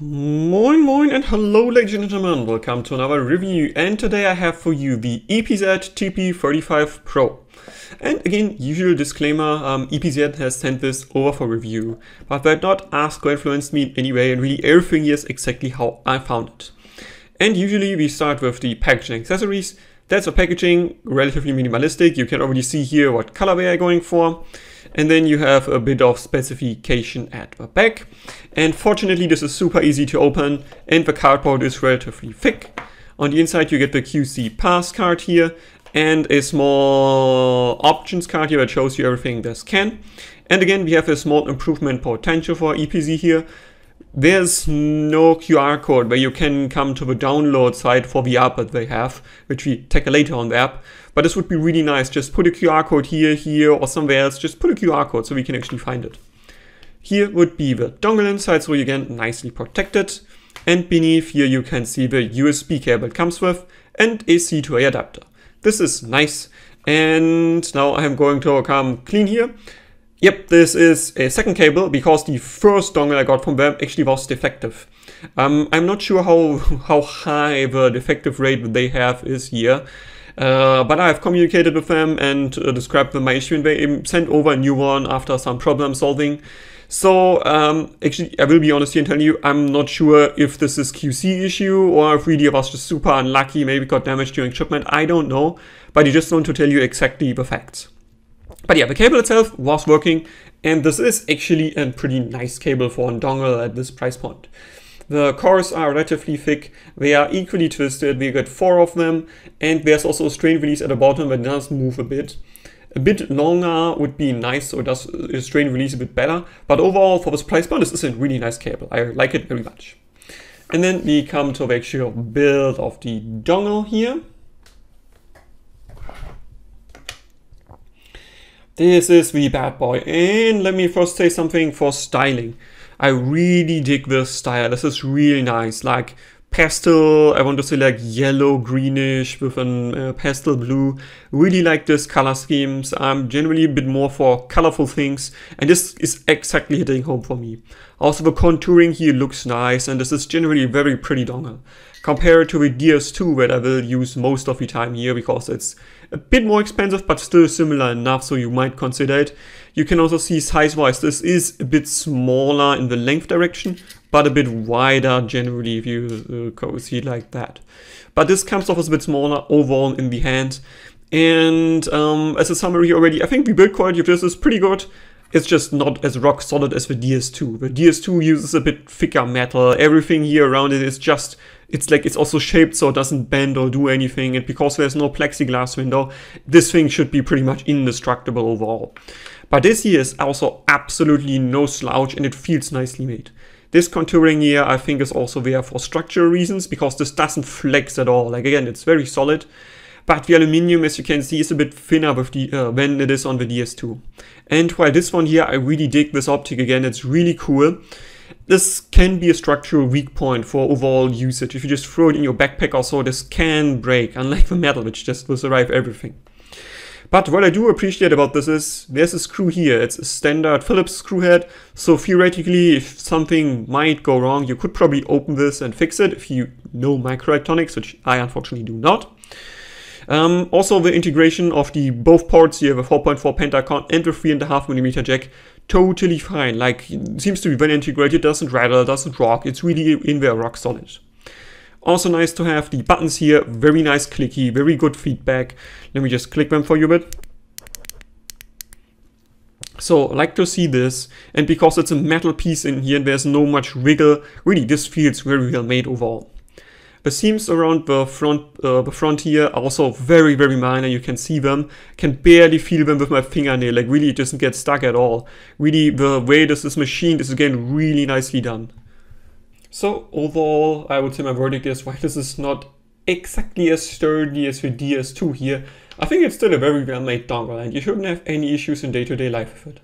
Moin moin and hello ladies and gentlemen, welcome to another review, and today I have for you the EPZ TP35 Pro. And again, usual disclaimer, EPZ has sent this over for review, but they're not asked or influenced me in any way, and really everything is exactly how I found it. And usually we start with the packaging accessories. That's the packaging, relatively minimalistic. You can already see here what color they are going for. And then you have a bit of specification at the back. And fortunately, this is super easy to open and the cardboard is relatively thick. On the inside, you get the QC pass card here and a small options card here that shows you everything this can. And again, we have a small improvement potential for EPZ here. There's no QR code where you can come to the download site for the app that they have, which we tackle later on the app. But this would be really nice. Just put a QR code here, or somewhere else. Just put a QR code so we can actually find it. Here would be the dongle inside, so again, nicely protected. And beneath here you can see the USB cable it comes with and a C2A adapter. This is nice. And now I'm going to come clean here. Yep, this is a second cable because the first dongle I got from them actually was defective. I'm not sure how high the defective rate that they have is here. But I've communicated with them and described them my issue, and they sent over a new one after some problem solving. So actually, I will be honest here and tell you, I'm not sure if this is QC issue or if really I was just super unlucky, maybe got damaged during shipment. I don't know, but I just want to tell you exactly the facts. But yeah, the cable itself was working, and this is actually a pretty nice cable for a dongle at this price point. The cores are relatively thick, they are equally twisted, we get 4 of them, and there's also a strain release at the bottom that does move a bit. A bit longer would be nice, so it does strain release a bit better, but overall for this price point this is a really nice cable, I like it very much. And then we come to the actual build of the dongle here. This is the bad boy, and let me first say something for styling. I really dig this style. This is really nice, like pastel, I want to say like yellow greenish with a pastel blue. Really like this color schemes. I'm generally a bit more for colorful things, and this is exactly hitting home for me. Also the contouring here looks nice, and this is generally a very pretty dongle. Compared to the DS2 that I will use most of the time here because it's a bit more expensive but still similar enough, so you might consider it. You can also see size-wise this is a bit smaller in the length direction, but a bit wider generally if you see it like that. But this comes off as a bit smaller overall in the hand. And as a summary already, I think the build quality of this is pretty good. It's just not as rock solid as the DS2. The DS2 uses a bit thicker metal. Everything here around it is just, it's also shaped so it doesn't bend or do anything. And because there's no plexiglass window, this thing should be pretty much indestructible overall. But this here is also absolutely no slouch, and it feels nicely made. This contouring here I think is also there for structural reasons, because this doesn't flex at all. Like again, it's very solid. But the aluminium, as you can see, is a bit thinner with the, than it is on the DS2. And while this one here, I really dig this optic again, it's really cool. This can be a structural weak point for overall usage. If you just throw it in your backpack or so, this can break, unlike the metal, which just will survive everything. But what I do appreciate about this is, there's a screw here. It's a standard Phillips screw head, so theoretically, if something might go wrong, you could probably open this and fix it if you know microelectronics, which I unfortunately do not. Also the integration of the both ports here, the 4.4 pentacon and the 3.5mm jack, totally fine. Like, it seems to be well integrated, doesn't rattle, doesn't rock, it's really in there rock solid. Also nice to have the buttons here, very nice clicky, very good feedback. Let me just click them for you a bit. So I like to see this, and because it's a metal piece in here and there's no much wiggle, really this feels very well made overall. The seams around the front here are also very, very minor. You can see them, can barely feel them with my fingernail, like really it doesn't get stuck at all. Really the way this is machined is again really nicely done. So overall, I would say my verdict is, while this is not exactly as sturdy as the DS2 here, I think it's still a very well made dongle, and you shouldn't have any issues in day-to-day life with it.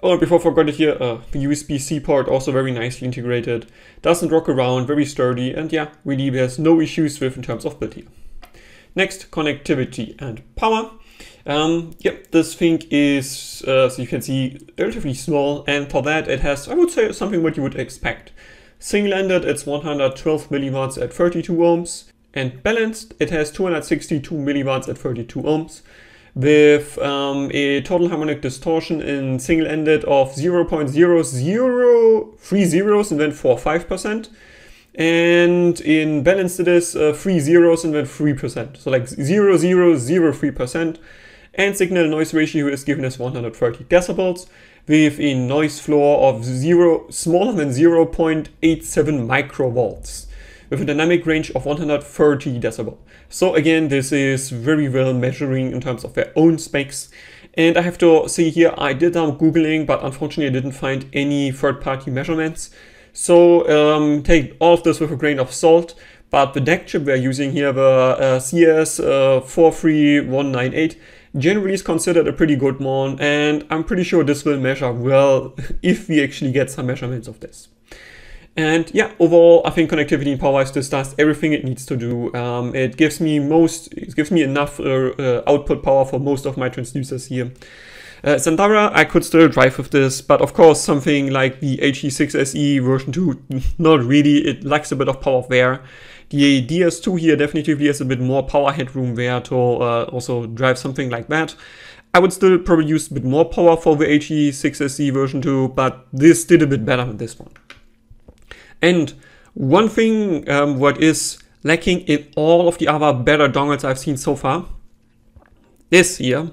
Oh, and before I forgot it here, the USB-C port also very nicely integrated, doesn't rock around, very sturdy, and yeah, really there's no issues with in terms of build here. Next, connectivity and power. Yep, this thing is, so you can see, relatively small, and for that it has, I would say, something what you would expect. Single-ended, it's 112 milliwatts at 32 ohms. And balanced, it has 262 milliwatts at 32 ohms. With a total harmonic distortion in single-ended of 0.0030 and then 45%. And in balanced it is 3 zeros and then 3%. So like 0.0003%. And signal noise ratio is given as 130 decibels with a noise floor of smaller than 0.87 microvolts with a dynamic range of 130 decibel. So again, this is very well measuring in terms of their own specs. And I have to say here, I did some Googling, but unfortunately I didn't find any third-party measurements. So take all of this with a grain of salt. But the DAC chip we're using here, the CS43198, generally is considered a pretty good one, and I'm pretty sure this will measure well if we actually get some measurements of this. And yeah, overall, I think connectivity and power-wise, this does everything it needs to do. It gives me enough output power for most of my transducers here. Sandara, I could still drive with this, but of course something like the HE6SE version 2, not really, it lacks a bit of power there. The DS2 here definitively has a bit more power headroom there to also drive something like that. I would still probably use a bit more power for the HE6SE version 2, but this did a bit better than this one. And one thing what is lacking in all of the other better dongles I've seen so far, this here,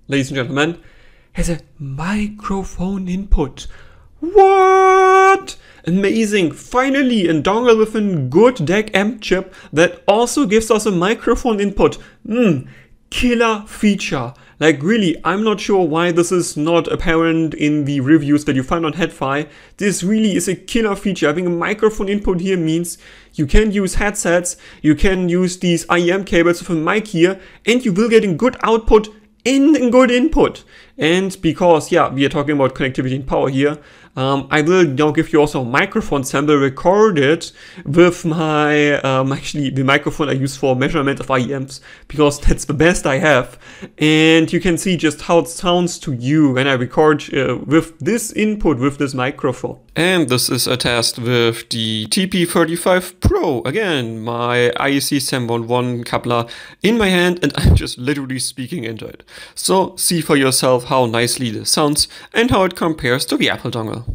ladies and gentlemen, has a microphone input. What? Amazing! Finally, a dongle with a good DAC amp chip that also gives us a microphone input. Killer feature. Like really, I'm not sure why this is not apparent in the reviews that you find on HeadFi. This really is a killer feature. Having a microphone input here means you can use headsets, you can use these IEM cables with a mic here, and you will get a good output and a good input. And because, yeah, we are talking about connectivity and power here, I will now give you also a microphone sample recorded with my, actually the microphone I use for measurement of IEMs, because that's the best I have. And you can see just how it sounds to you when I record with this input, with this microphone. And this is a test with the TP35 Pro. Again, my IEC sub-100 coupler in my hand, and I'm just literally speaking into it. So see for yourself how nicely this sounds and how it compares to the Apple dongle.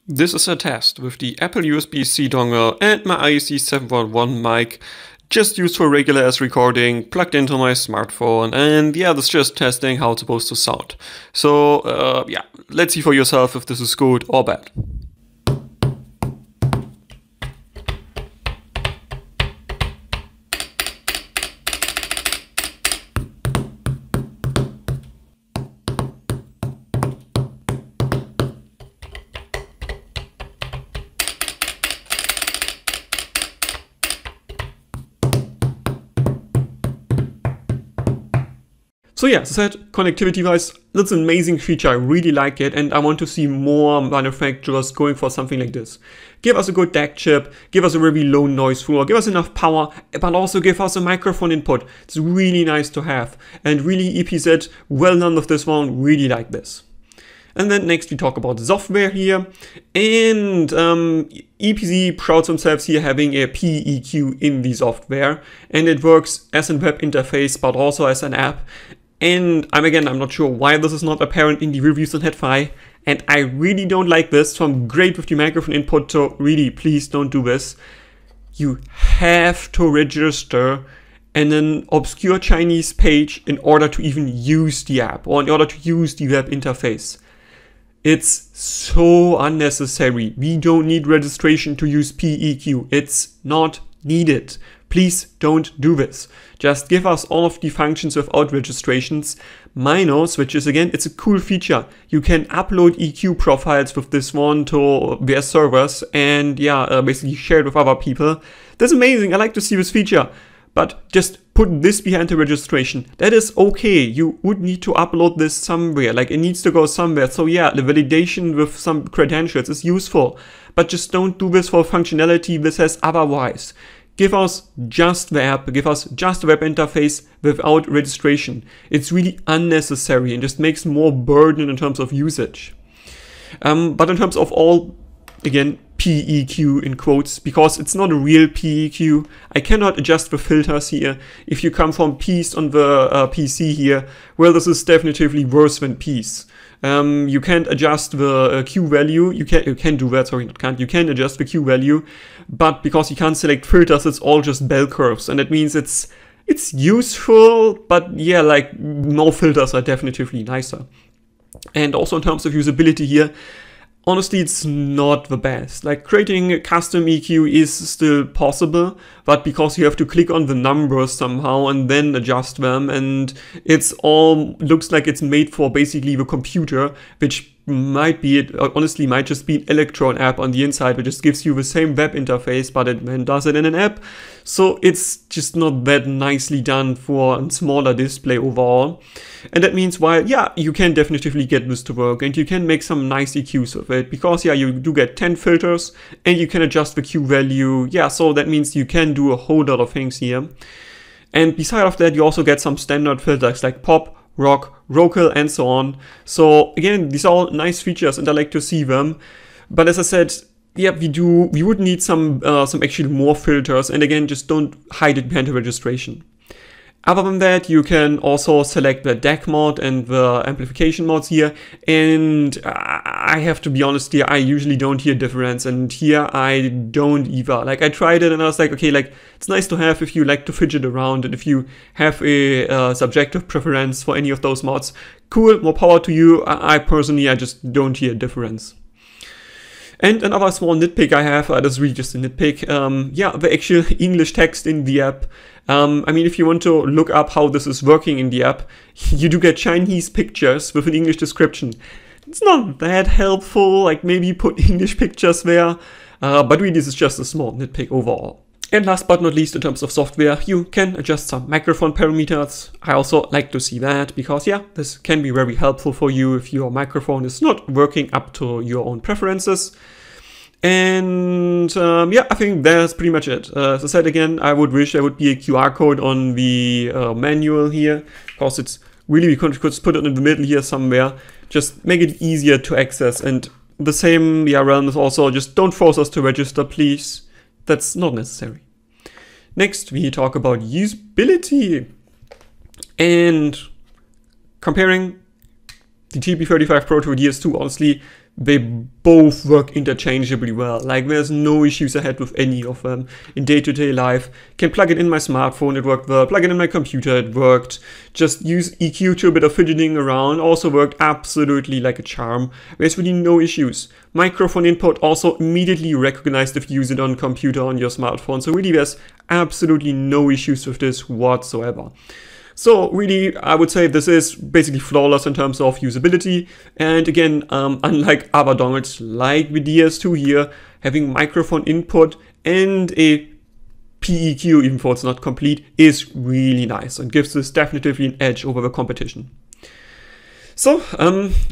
This is a test with the Apple USB-C dongle and my IEC sub-100 mic, just used for regular as recording, plugged into my smartphone, and yeah, this is just testing how it's supposed to sound. So yeah, let's see for yourself if this is good or bad. So yeah, as I said, connectivity wise, that's an amazing feature. I really like it, and I want to see more manufacturers going for something like this. Give us a good DAC chip, give us a very low noise floor, give us enough power, but also give us a microphone input. It's really nice to have. And really EPZ, well done with this one, really like this. And then next we talk about the software here, and EPZ prouds themselves here having a PEQ in the software, and it works as a web interface but also as an app. And I'm not sure why this is not apparent in the reviews on HeadFi, and I really don't like this, so I'm great with the microphone input, so really please don't do this. You have to register in an obscure Chinese page in order to even use the app or in order to use the web interface. It's so unnecessary. We don't need registration to use PEQ. It's not needed. Please don't do this. Just give us all of the functions without registrations, minus, which is again, it's a cool feature. You can upload EQ profiles with this one to their servers and yeah, basically share it with other people. That's amazing. I like to see this feature, but just put this behind the registration. That is okay. You would need to upload this somewhere, like it needs to go somewhere. So yeah, the validation with some credentials is useful, but just don't do this for functionality this has otherwise. Give us just the app, give us just the web interface without registration. It's really unnecessary and just makes more burden in terms of usage. But in terms of all, again, PEQ in quotes, because it's not a real PEQ. I cannot adjust the filters here. If you come from peace on the PC here, well, this is definitively worse than peace. You can't adjust the Q value. You can do that, sorry, not can't. You can adjust the Q value, but because you can't select filters, it's all just bell curves, and that means it's useful, but yeah, like no filters are definitively nicer. And also in terms of usability here, honestly, it's not the best. Like creating a custom EQ is still possible, but because you have to click on the numbers somehow and then adjust them, and it's all looks like it's made for basically the computer, which might be it honestly might just be an Electron app on the inside, which just gives you the same web interface, but it then does it in an app. So it's just not that nicely done for a smaller display overall. And that means while, yeah, you can definitively get this to work and you can make some nice EQs with it, because yeah, you do get 10 filters and you can adjust the Q value. Yeah, so that means you can do a whole lot of things here. And beside of that, you also get some standard filters like pop, rock, local, and so on. So again, these are all nice features and I like to see them. But as I said, yeah, we would need some actually more filters, and again, just don't hide it behind the registration. Other than that, you can also select the DAC mode and the amplification modes here, and I have to be honest here, I usually don't hear difference, and here I don't either. Like I tried it and I was like, okay, like it's nice to have if you like to fidget around and if you have a subjective preference for any of those mods, cool, more power to you. I personally, I just don't hear a difference. And another small nitpick I have, that's really just a nitpick, yeah, the actual English text in the app. I mean, if you want to look up how this is working in the app, you do get Chinese pictures with an English description. It's not that helpful, like maybe put English pictures there, but really this is just a small nitpick overall. And last but not least, in terms of software, you can adjust some microphone parameters. I also like to see that because, yeah, this can be very helpful for you if your microphone is not working up to your own preferences. And yeah, I think that's pretty much it. As I said again, I would wish there would be a QR code on the manual here, because it's really, we could put it in the middle here somewhere, just make it easier to access. And the same realm is also just don't force us to register, please. That's not necessary. Next, we talk about usability and comparing the TP35 Pro to the DS2. Honestly, they both work interchangeably well. Like there's no issues I had with any of them in day-to-day life. Can plug it in my smartphone, it worked well. Plug it in my computer, it worked. Just use EQ to a bit of fidgeting around, also worked absolutely like a charm. There's really no issues. Microphone input also immediately recognized if you use it on computer on your smartphone. So really there's absolutely no issues with this whatsoever. So really, I would say this is basically flawless in terms of usability. And again, unlike other dongles like the DS2 here, having microphone input and a PEQ, even though it's not complete, is really nice and gives this definitively an edge over the competition. So,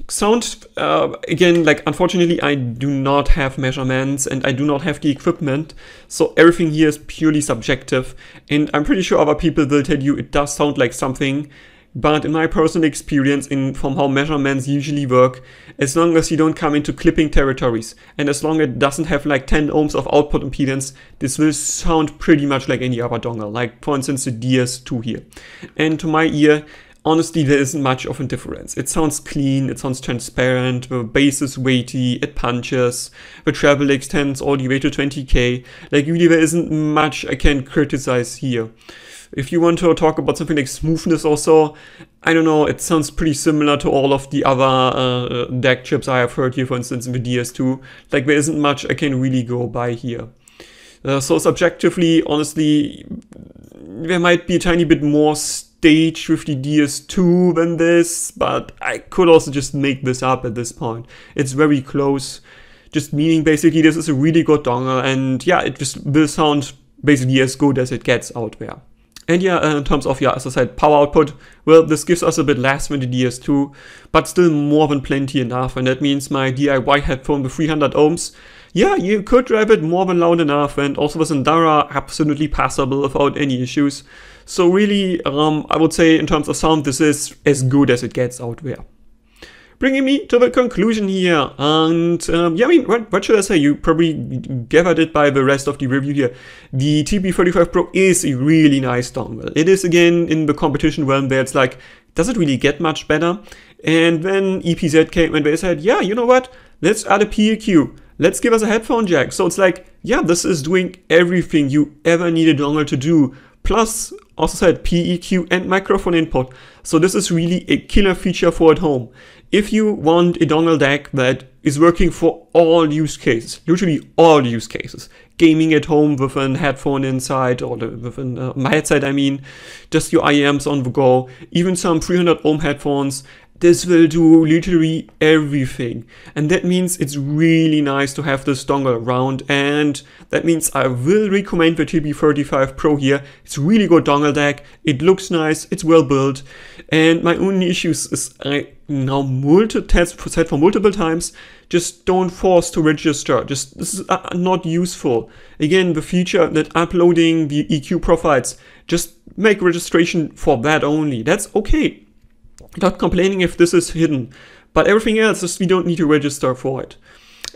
sound, again, like unfortunately I do not have measurements and I do not have the equipment, so everything here is purely subjective, and I'm pretty sure other people will tell you it does sound like something, but in my personal experience from how measurements usually work, as long as you don't come into clipping territories and as long as it doesn't have like 10 ohms of output impedance, this will sound pretty much like any other dongle, like for instance the DS2 here. And to my ear, honestly, there isn't much of a difference. It sounds clean, it sounds transparent, the bass is weighty, it punches, the treble extends all the way to 20K. Like really there isn't much I can criticize here. If you want to talk about something like smoothness or so, I don't know, it sounds pretty similar to all of the other DAC chips I have heard here, for instance in the DS2. Like there isn't much I can really go by here. So subjectively, honestly, there might be a tiny bit more stage with the DS2 than this, but I could also just make this up at this point. It's very close, just meaning basically this is a really good dongle, and yeah, it just will sound basically as good as it gets out there. And yeah, in terms of, yeah, as I said, power output, well, this gives us a bit less than the DS2, but still more than plenty enough, and that means my DIY headphone with 300 ohms, yeah, you could drive it more than loud enough, and also with Sandara, absolutely passable without any issues. So really, I would say in terms of sound, this is as good as it gets out there. bringing me to the conclusion here. And yeah, I mean, what should I say? You probably gathered it by the rest of the review here. The TP35 Pro is a really nice dongle. It is, again, in the competition realm where it's like, does it really get much better? And then EPZ came and they said, yeah, you know what? Let's add a PEQ. Let's give us a headphone jack. So it's like, yeah, this is doing everything you ever need a dongle to do. Plus, also said PEQ and microphone input. So this is really a killer feature for at home. If you want a dongle DAC that is working for all use cases, literally all use cases, gaming at home with a headphone inside, or with a headset, I mean, just your IEMs on the go, even some 300 ohm headphones, this will do literally everything. And that means it's really nice to have this dongle around. And that means I will recommend the TP35 Pro here. It's a really good dongle DAC. It looks nice. It's well built. And my only issues is I now said for multiple times, just don't force to register. This is not useful. Again, the feature that uploading the EQ profiles, just make registration for that only. That's okay. Not complaining if this is hidden, but everything else, just we don't need to register for it.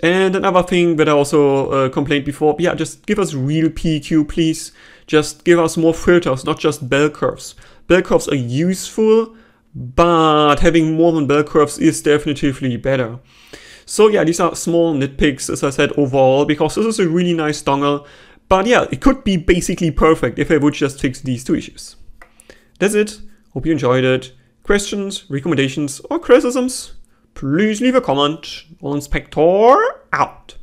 And another thing that I also complained before, yeah, just give us real PEQ, please. Just give us more filters, not just bell curves. Bell curves are useful, but having more than bell curves is definitively better. So yeah, these are small nitpicks, as I said, overall, because this is a really nice dongle. But yeah, it could be basically perfect if I would just fix these two issues. That's it. Hope you enjoyed it. Questions, recommendations, or criticisms, please leave a comment. Donspektor out.